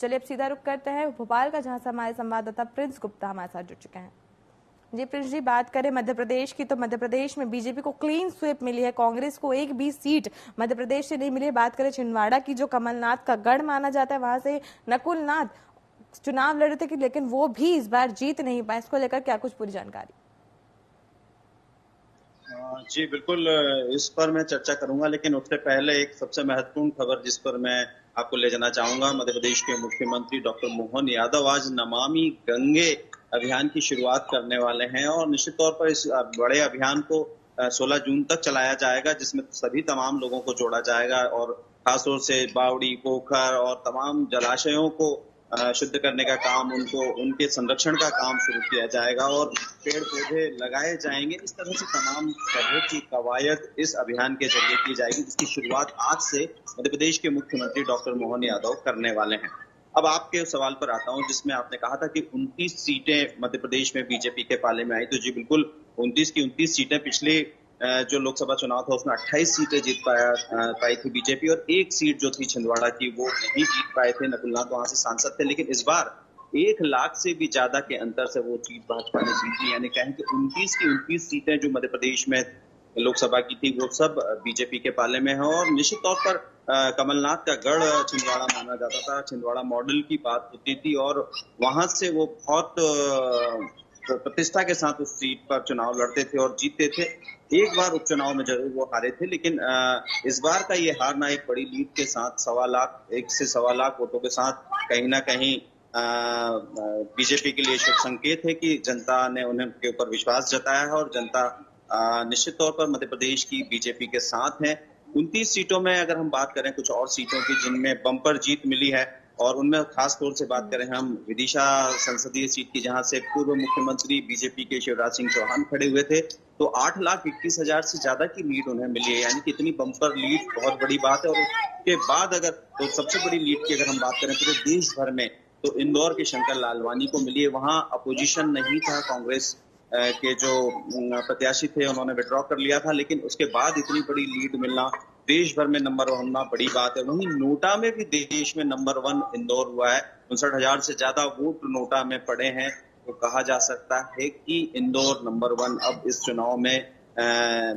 चलिए अब सीधा रुख करते हैं भोपाल का, जहां से हमारे संवाददाता प्रिंस गुप्ता हमारे साथ जुड़ चुके हैं। जी प्रिंस जी, बात करें मध्य प्रदेश की तो मध्य प्रदेश में बीजेपी को क्लीन स्वीप मिली है। कांग्रेस को एक भी सीट मध्य प्रदेश से नहीं मिली है। बात करें छिंदवाड़ा की, जो कमलनाथ का गढ़ माना जाता है, वहां से नकुल नाथ चुनाव लड़े थे, लेकिन वो भी इस बार जीत नहीं पाए। इसको लेकर क्या कुछ पूरी जानकारी? जी बिल्कुल, इस पर मैं चर्चा करूंगा, लेकिन उससे पहले एक सबसे महत्वपूर्ण खबर जिस पर मैं आपको ले जाना चाहूंगा। मध्य प्रदेश के मुख्यमंत्री डॉक्टर मोहन यादव आज नमामि गंगे अभियान की शुरुआत करने वाले हैं और निश्चित तौर पर इस बड़े अभियान को 16 जून तक चलाया जाएगा, जिसमें सभी तमाम लोगों को जोड़ा जाएगा और खासतौर से बावड़ी, पोखर और तमाम जलाशयों को शुद्ध करने का काम, उनके संरक्षण का काम शुरू किया जाएगा और पेड़ पौधे लगाए जाएंगे। इस तरह से तमाम तरह की कवायद इस अभियान के जरिए की जाएगी, जिसकी शुरुआत आज से मध्य प्रदेश के मुख्यमंत्री डॉक्टर मोहन यादव करने वाले हैं। अब आपके सवाल पर आता हूं, जिसमें आपने कहा था कि 29 सीटें मध्य प्रदेश में बीजेपी के पाले में आई। तो जी बिल्कुल, 29 की 29 सीटें पिछले जो लोकसभा चुनाव था उसमें 28 सीटें जीत पाई थी बीजेपी, और एक सीट जो थी छिंदवाड़ा की वो नहीं जीत पाए थे। नकुलनाथ वहां से सांसद थे, लेकिन इस बार 1 लाख से भी ज्यादा के अंतर से वो सीट भाजपा ने जीती। यानी कहें कि 29 की 29 सीटें जो मध्य प्रदेश में लोकसभा की थी वो सब बीजेपी के पाले में है। और निश्चित तौर पर कमलनाथ का गढ़ छिंदवाड़ा माना जाता था, छिंदवाड़ा मॉडल की बात होती थी और वहां से वो बहुत प्रतिष्ठा के साथ उस सीट पर चुनाव लड़ते थे और जीतते थे। एक बार उपचुनाव में जरूर वो हारे थे, लेकिन इस बार का ये हारना एक बड़ी लीड के साथ 1 से 1.25 लाख वोटों के साथ कहीं ना कहीं बीजेपी के लिए शुभ संकेत है कि जनता ने उनके ऊपर विश्वास जताया है और जनता निश्चित तौर पर मध्य प्रदेश की बीजेपी के साथ है। 29 सीटों में अगर हम बात करें कुछ और सीटों की जिनमें बम्पर जीत मिली है, और उनमें खास तौर से बात करें हम विदिशा संसदीय सीट की, जहां से पूर्व मुख्यमंत्री बीजेपी के शिवराज सिंह चौहान खड़े हुए थे, तो 8,21,000 से ज्यादा की लीड उन्हें मिली है। यानी कि इतनी बम्पर लीड बहुत बड़ी बात है। और उसके बाद अगर तो सबसे बड़ी लीड की अगर हम बात करें पूरे देश भर में, तो इंदौर के शंकर लालवानी को मिली है। वहां अपोजिशन नहीं था, कांग्रेस के जो प्रत्याशी थे उन्होंने विड्रॉ कर लिया था, लेकिन उसके बाद इतनी बड़ी लीड मिलना, देश भर में नंबर 1 होना बड़ी बात है। वहीं नोटा में भी देश में नंबर 1 इंदौर हुआ है। 59,000 से ज्यादा वोट नोटा में पड़े हैं। तो कहा जा सकता है कि इंदौर नंबर 1 अब इस चुनाव में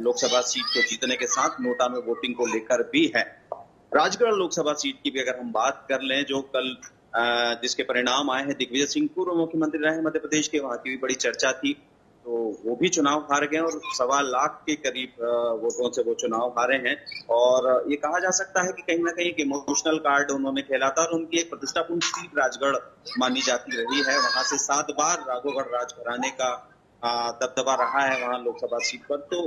लोकसभा सीट को जीतने के साथ नोटा में वोटिंग को लेकर भी है। राजगढ़ लोकसभा सीट की भी अगर हम बात कर लें, जो कल जिसके परिणाम आए हैं, दिग्विजय सिंह पूर्व मुख्यमंत्री रहे मध्य प्रदेश के, वहां की भी बड़ी चर्चा थी, तो वो भी चुनाव हार गए और 1.25 लाख के करीब वोटों से वो चुनाव हारे हैं। और ये कहा जा सकता है कि कहीं ना कहीं एक इमोशनल कार्ड उन्होंने खेला था और उनकी एक प्रतिष्ठापूर्ण सीट राजगढ़ मानी जाती रही है। वहां से 7 बार राघोगढ़ राज घराने का दबदबा रहा है वहां लोकसभा सीट पर। तो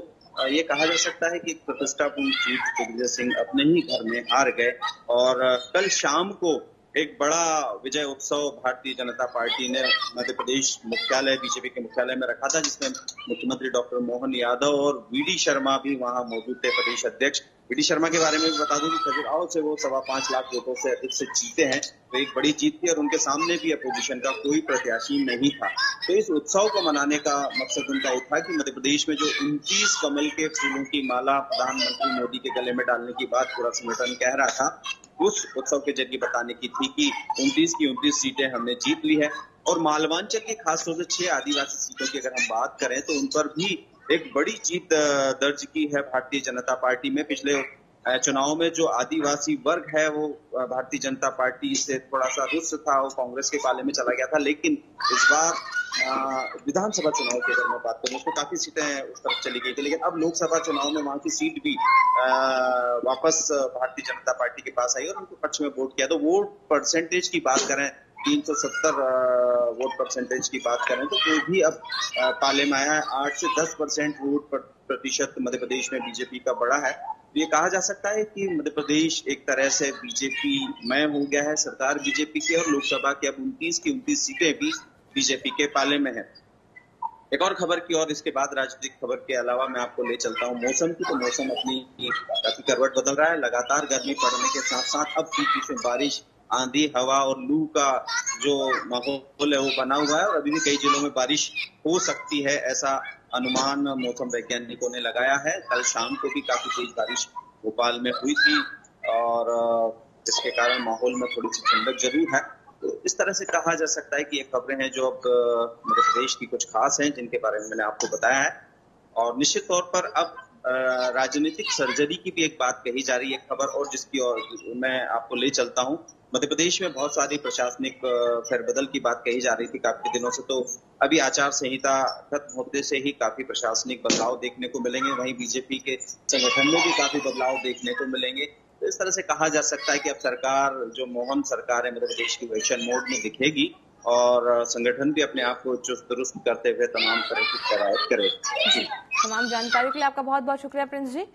ये कहा जा सकता है कि एक प्रतिष्ठापूर्ण सीट दिग्विजय सिंह अपने ही घर में हार गए। और कल शाम को एक बड़ा विजय उत्सव भारतीय जनता पार्टी ने मध्य प्रदेश मुख्यालय, बीजेपी के मुख्यालय में रखा था, जिसमें मुख्यमंत्री डॉक्टर मोहन यादव और वीडी शर्मा भी वहां मौजूद थे, प्रदेश अध्यक्ष। वीडी शर्मा के बारे में भी बता दूं कि खजुराहो से वो 5.25 लाख वोटों से अधिक से जीते हैं, तो एक बड़ी जीत थी और उनके सामने भी अपोजिशन का कोई प्रत्याशी नहीं था। तो इस उत्सव को मनाने का मकसद उनका ये था कि मध्य प्रदेश में जो 29 कमल के फूलों की माला प्रधानमंत्री मोदी के गले में डालने की बात पूरा संगठन कह रहा था, उस उत्सव के जरिए बताने की थी कि 29 की 29 सीटें हमने जीत ली है। और मालवांचल की खासतौर से 6 आदिवासी सीटों की अगर हम बात करें, तो उन पर भी एक बड़ी जीत दर्ज की है भारतीय जनता पार्टी में। पिछले चुनाव में जो आदिवासी वर्ग है वो भारतीय जनता पार्टी से थोड़ा सा रुष्ट था, वो कांग्रेस के पाले में चला गया था, लेकिन इस बार विधानसभा चुनाव की अगर मैं बात करूं, उसमें काफी सीटें उस तरफ चली गई थी, लेकिन अब लोकसभा चुनाव में वहां की सीट भी वापस भारतीय जनता पार्टी के पास आई और उनके पक्ष में वोट किया। तो वोट परसेंटेज की बात करें, 370 वोट परसेंटेज की बात करें, तो वो भी अब पाले में आया है। 8 से 10% वोट प्रतिशत मध्य प्रदेश में बीजेपी का बढ़ा है। ये कहा जा सकता है कि मध्य प्रदेश एक तरह से बीजेपी मय हो गया है, सरकार बीजेपी की, और लोकसभा की अब 29 की 29 सीटें भी बीजेपी के पाले में है। एक और खबर की, और इसके बाद राजनीतिक खबर के अलावा मैं आपको ले चलता हूं मौसम की। तो मौसम अपनी काफी करवट बदल रहा है, लगातार गर्मी पड़ने के साथ साथ अब बीच में बारिश, आंधी, हवा और लू का जो माहौल है वो बना हुआ है और अभी भी कई जिलों में बारिश हो सकती है, ऐसा अनुमान मौसम वैज्ञानिकों ने लगाया है। कल शाम को भी काफी तेज बारिश भोपाल में हुई थी और इसके कारण माहौल में थोड़ी सी ठंडक जरूर है। तो इस तरह से कहा जा सकता है कि ये खबरें हैं जो अब मध्य प्रदेश की कुछ खास हैं, जिनके बारे में मैंने आपको बताया है। और निश्चित तौर पर अब राजनीतिक सर्जरी की भी एक बात कही जा रही है खबर, और जिसकी और मैं आपको ले चलता हूं। मध्य प्रदेश में बहुत सारी प्रशासनिक फेरबदल की बात कही जा रही थी काफी दिनों से, तो अभी आचार संहिता खत्म होते से ही काफी प्रशासनिक बदलाव देखने को मिलेंगे। वहीं बीजेपी के संगठन में भी काफी बदलाव देखने को मिलेंगे। तो इस तरह से कहा जा सकता है कि अब सरकार, जो मोहन सरकार है मध्य प्रदेश की, वर्चन मोड में दिखेगी और संगठन भी अपने आप को चुस्त दुरुस्त करते हुए तमाम तरह की कवायद करेगा। तमाम जानकारी के लिए आपका बहुत बहुत शुक्रिया प्रिंस जी।